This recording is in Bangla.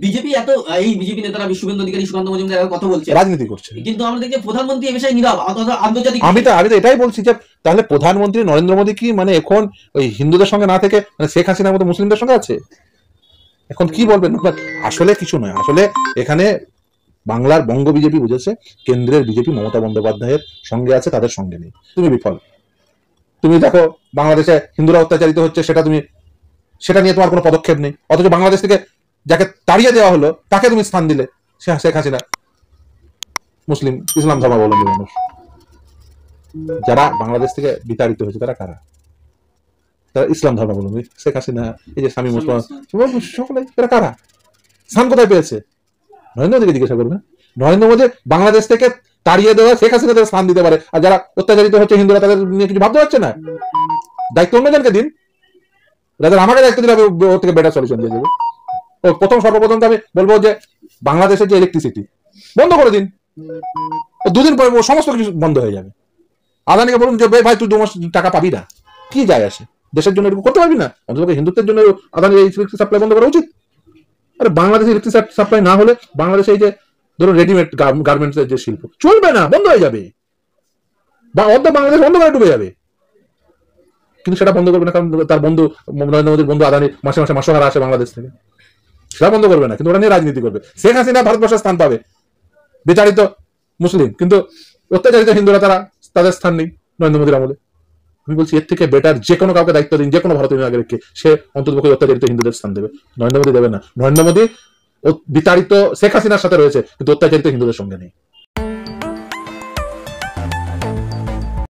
বিজেপি এত এই বিজেপি নেতারা শুভেন্দু অধিকারী সুকান্ত মজুমদার কথা বলছে, রাজনীতি করছে, কিন্তু আমরা দেখছি প্রধানমন্ত্রী এ বিষয়ে নীরব, আন্তর্জাতিক। আমি তো এটাই বলছি যে তাহলে প্রধানমন্ত্রী নরেন্দ্র মোদী কি মানে এখন ওই হিন্দুদের সঙ্গে না থেকে মানে শেখ হাসিনার মতো মুসলিমদের সঙ্গে আছে? এখন কি বলবেন? আসলে কিছু নয়, আসলে এখানে বাংলার বঙ্গ বিজেপি বুঝেছে কেন্দ্রের বিজেপি মমতা বন্দ্যোপাধ্যায়ের সঙ্গে আছে, তাদের সঙ্গে নেই। তুমি বিফল। তুমি দেখো বাংলাদেশে হিন্দুরা অত্যাচারিত হচ্ছে, সেটা নিয়ে তোমার কোনো পদক্ষেপ নেই, অথচ বাংলাদেশ থেকে যাকে তাড়িয়ে দেওয়া হলো তাকে তুমি স্থান দিলে। শেখ হাসিনা মুসলিম ইসলাম ধর্মাবলম্বী মানুষ। যারা বাংলাদেশ থেকে বিতাড়িত হয়েছে তারা কারা? তারা ইসলাম ধর্মাবলম্বী। শেখ হাসিনা, এই যে স্বামী মুসলমান, সকলে তারা কারা? স্থান কোথায় পেয়েছে? নরেন্দ্র মোদীকে জিজ্ঞাসা করবেন। নরেন্দ্র মোদী বাংলাদেশ থেকে তাড়িয়ে দেওয়া শেখ হাসিনা তাদের স্থান দিতে পারে, আর যারা অত্যাচারিত হচ্ছে হিন্দুরা তাদের নিয়ে কিছু ভাবতে পারছে না। দায়িত্ব অন্যজনকে দিন। যাদের আমাকে দায়িত্ব দিলে আমি ওর থেকে বেটার সলিউশন দিয়ে দেবো। সর্বপ্রথম আমি বলবো যে বাংলাদেশের যে ইলেকট্রিসিটি বন্ধ করে দিন, দুদিন পরে সমস্ত কিছু বন্ধ হয়ে যাবে। আদানিকে বলুন যে ভাই তুই 2 মাস টাকা পাবি না, কি যায় আসে? দেশের জন্য এরকম করতে পারবি না? অন্তত হিন্দুত্বের জন্য আদানির ইলেকট্রিক সাপ্লাই বন্ধ করা উচিত। আরে বাংলাদেশের ইলেকট্রিক সাপ্লাই না হলে বাংলাদেশে এই যে ধরো রেডিমেড গার্মেন্টস এর যে শিল্প চলবে না, বন্ধ হয়ে যাবে, বা অর্ধেক বাংলাদেশ অন্ধকারে ডুবে যাবে। কিন্তু সেটা বন্ধ করবে না, কারণ তার বন্ধু নরেন্দ্র মোদীর বন্ধু আদানি মাসে মাসে মাসোহারা আসে বাংলাদেশ থেকে, সেটা বন্ধ করবে না, কিন্তু ওরা নিয়ে রাজনীতি করবে। শেখ হাসিনা ভারতবর্ষের স্থান পাবে, বিচারিত মুসলিম, কিন্তু অত্যাচারিত হিন্দুরা তাদের স্থান নেই নরেন্দ্র মোদীর আমলে। আমি বলছি এর থেকে বেটার যে কোনো কাউকে দায়িত্ব দিন, যে কোনো ভারতীয় নাগরিককে, সে অন্ততপক্ষে অত্যাচারিত হিন্দুদের স্থান দেবে। নরেন্দ্র মোদী দেবে না। নরেন্দ্র মোদী বিতাড়িত শেখ হাসিনার সাথে রয়েছে, কিন্তু অত্যাচারিত হিন্দুদের সঙ্গে নেই।